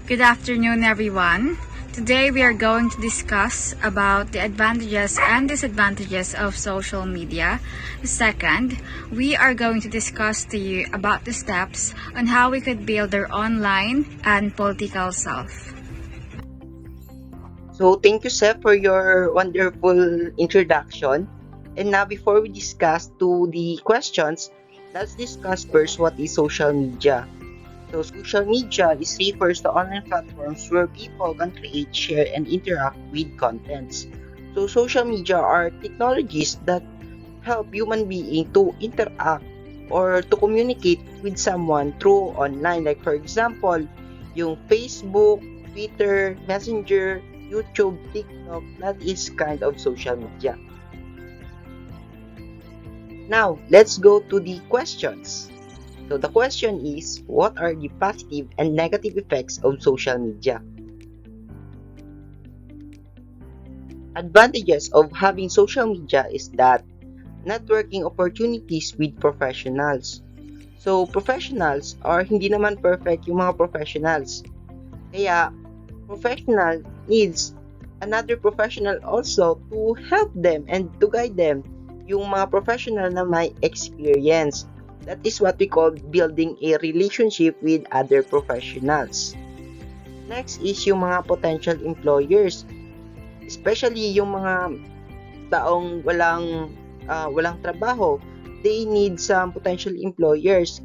Good afternoon, everyone. Today we are going to discuss about the advantages and disadvantages of social media. Second, we are going to discuss to you about the steps on how we could build our online and political self. So thank you, Seth, for your wonderful introduction. And now before we discuss to the questions, let's discuss first what is social media. So social media refers to online platforms where people can create, share, and interact with contents. So social media are technologies that help human beings to interact or to communicate with someone through online. Like for example, yung Facebook, Twitter, Messenger, YouTube, TikTok, that is kind of social media. Now, let's go to the questions. So the question is, what are the positive and negative effects of social media? Advantages of having social media is that networking opportunities with professionals. So professionals are hindi naman perfect yung mga professionals. Kaya professional needs another professional also to help them and to guide them, yung mga professional na may experience. That is what we call building a relationship with other professionals. Next is yung mga potential employers, especially yung mga taong walang trabaho. They need some potential employers.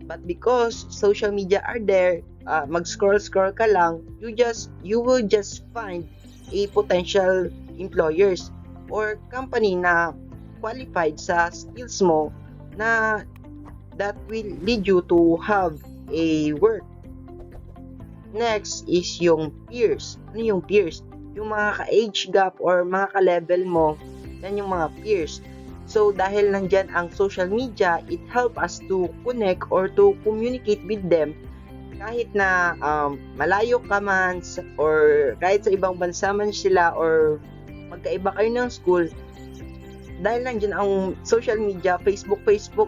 But because social media are there, mag-scroll ka lang, you will just find a potential employers or company na qualified sa skills mo na that will lead you to have a work. Next is yung peers. Ano yung peers? Yung mga ka-age gap or mga ka-level mo, yan yung mga peers. So, dahil nandyan ang social media, it help us to connect or to communicate with them kahit na malayo ka man or kahit sa ibang bansa man sila or magkaiba kayo ng school, dahil nandyan ang social media, Facebook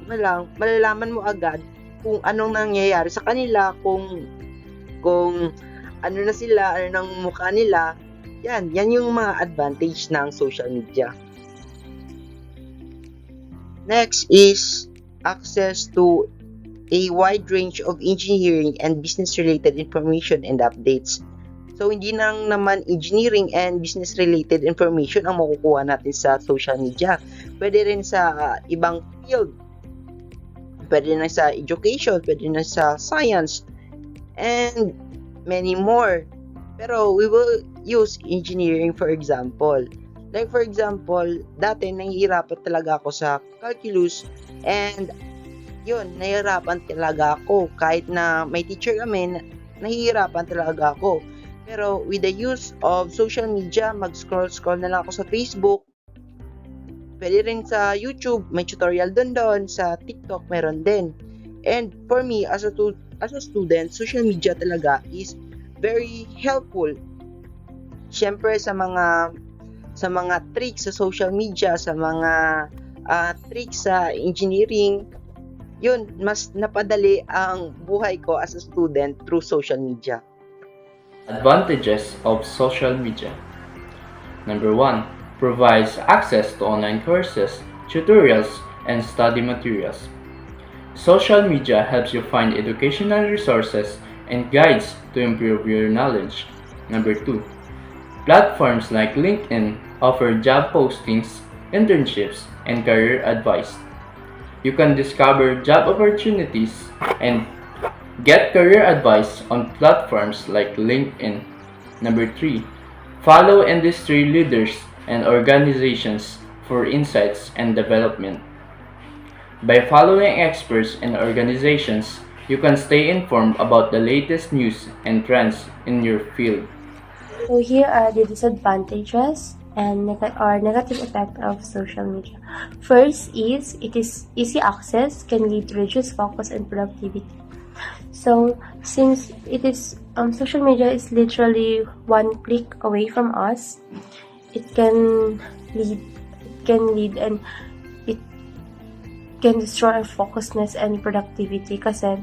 na lang, malalaman mo agad kung anong nangyayari sa kanila, kung ano na sila, ano ng mukha nila. Yan yung mga advantage ng social media. Next is access to a wide range of engineering and business-related information and updates. So, hindi lang naman engineering and business-related information ang makukuha natin sa social media. Pwede rin sa ibang field. Pwede rin sa education, pwede rin sa science, and many more. Pero we will use engineering for example. Like for example, dati nahihirapan talaga ako sa calculus and yun, nahihirapan talaga ako. Kahit na may teacher kami, nahihirapan talaga ako. Pero with the use of social media, mag-scroll na lang ako sa Facebook. Pwede rin sa YouTube, may tutorial doon. Sa TikTok, meron din. And for me, as a student, social media talaga is very helpful. Siyempre sa mga tricks sa social media, sa mga tricks sa engineering, yun, mas napadali ang buhay ko as a student through social media. Advantages of social media. Number 1. Provides access to online courses, tutorials, and study materials. Social media helps you find educational resources and guides to improve your knowledge. Number 2. Platforms like LinkedIn offer job postings, internships, and career advice. You can discover job opportunities and get career advice on platforms like LinkedIn. Number 3. Follow industry leaders and organizations for insights and development. By following experts and organizations, you can stay informed about the latest news and trends in your field. So here are the disadvantages and negative effect of social media. First is it is easy access, can lead to reduced focus and productivity. So since it is social media is literally one click away from us, it can lead and it can destroy our focusness and productivity kasi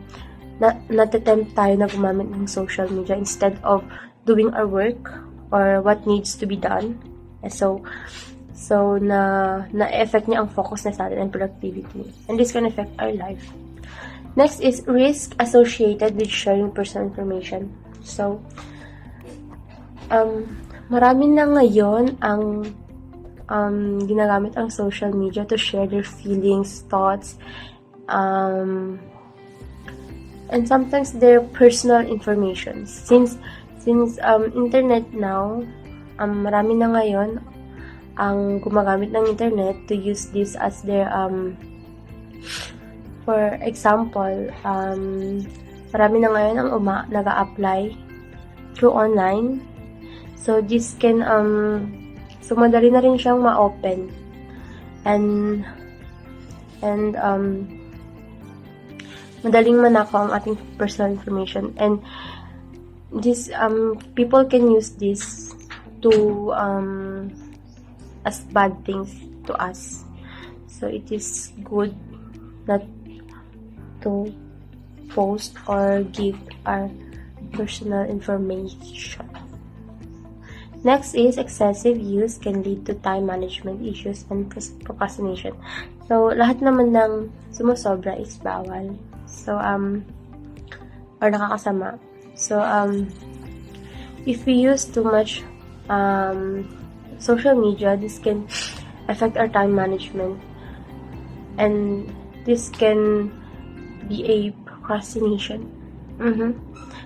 natatempt tayo na gumamit ng social media instead of doing our work or what needs to be done. So na-effect niya ang focus na sa atin and productivity. And this can affect our life. Next is risk associated with sharing personal information. So, marami na ngayon ang ginagamit ang social media to share their feelings, thoughts, and sometimes their personal information. Since internet now, marami na ngayon ang gumagamit ng internet to use this as their for example, marami na ngayon ang nag-a-apply through online. So this can so madali na rin siyang ma-open and madaling manakaw ang ating personal information, and this people can use this to as bad things to us. So it is good not to post or give our personal information. Next is excessive use can lead to time management issues and procrastination. So lahat naman ng sumusobra is bawal. So or nakakasama. So if we use too much social media, this can affect our time management, and this can be a procrastination.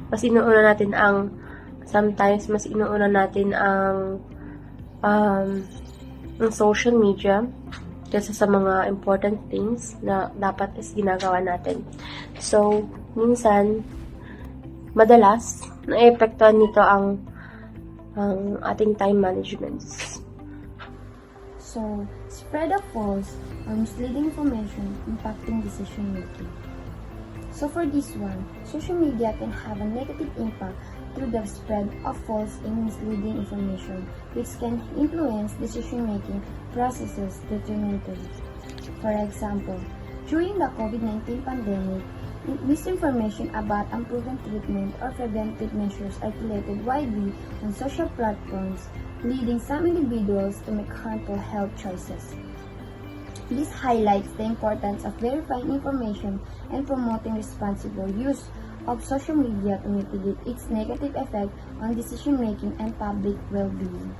Mas inuuna natin ang social media kaysa sa mga important things na dapat is ginagawa natin. So, minsan, madalas, na-epektuhan nito ang ating time management. So, spread of false or misleading information impacting decision making. So for this one, social media can have a negative impact through the spread of false and misleading information, which can influence decision-making processes detrimentally. For example, during the COVID-19 pandemic, misinformation about unproven treatment or preventive measures circulated widely on social platforms, leading some individuals to make harmful health choices. This highlights the importance of verifying information and promoting responsible use of social media to mitigate its negative effect on decision-making and public well-being.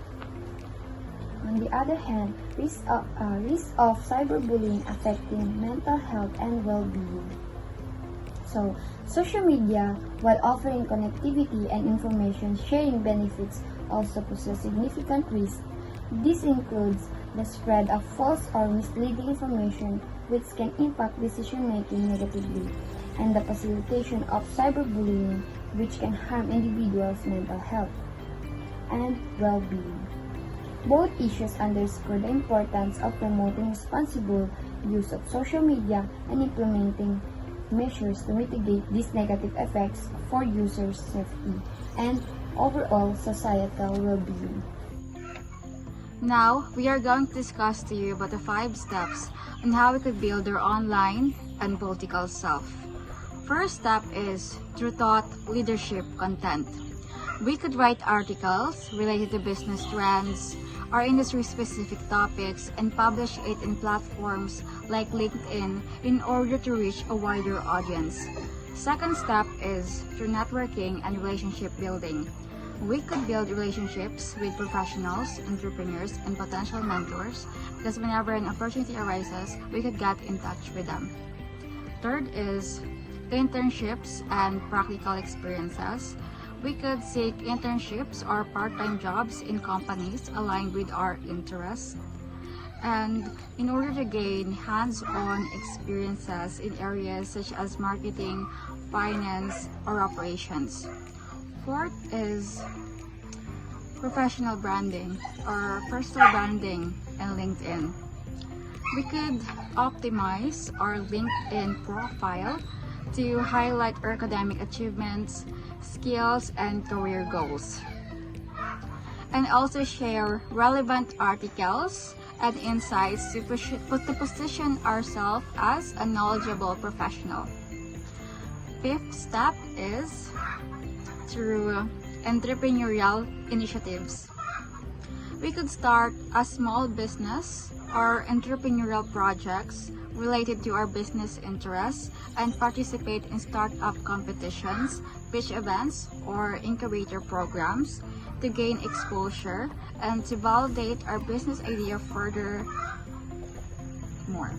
On the other hand, risk of cyberbullying affecting mental health and well-being. So, social media, while offering connectivity and information sharing benefits, also poses significant risk. This includes the spread of false or misleading information which can impact decision-making negatively, and the facilitation of cyberbullying which can harm individuals' mental health and well-being. Both issues underscore the importance of promoting responsible use of social media and implementing measures to mitigate these negative effects for users' safety and overall societal well-being. Now, we are going to discuss to you about the 5 steps on how we could build our online and political self. First step is through thought leadership content. We could write articles related to business trends or industry-specific topics and publish it in platforms like LinkedIn in order to reach a wider audience. Second step is through networking and relationship building. We could build relationships with professionals, entrepreneurs, and potential mentors because whenever an opportunity arises, we could get in touch with them. Third is internships and practical experiences. We could seek internships or part-time jobs in companies aligned with our interests. And in order to gain hands-on experiences in areas such as marketing, finance, or operations. Fourth is professional branding or personal branding and LinkedIn. We could optimize our LinkedIn profile to highlight our academic achievements, skills, and career goals. And also share relevant articles and insights to position ourselves as a knowledgeable professional. fifth step is through entrepreneurial initiatives. We could start a small business or entrepreneurial projects related to our business interests and participate in startup competitions, pitch events, or incubator programs to gain exposure and to validate our business idea further more.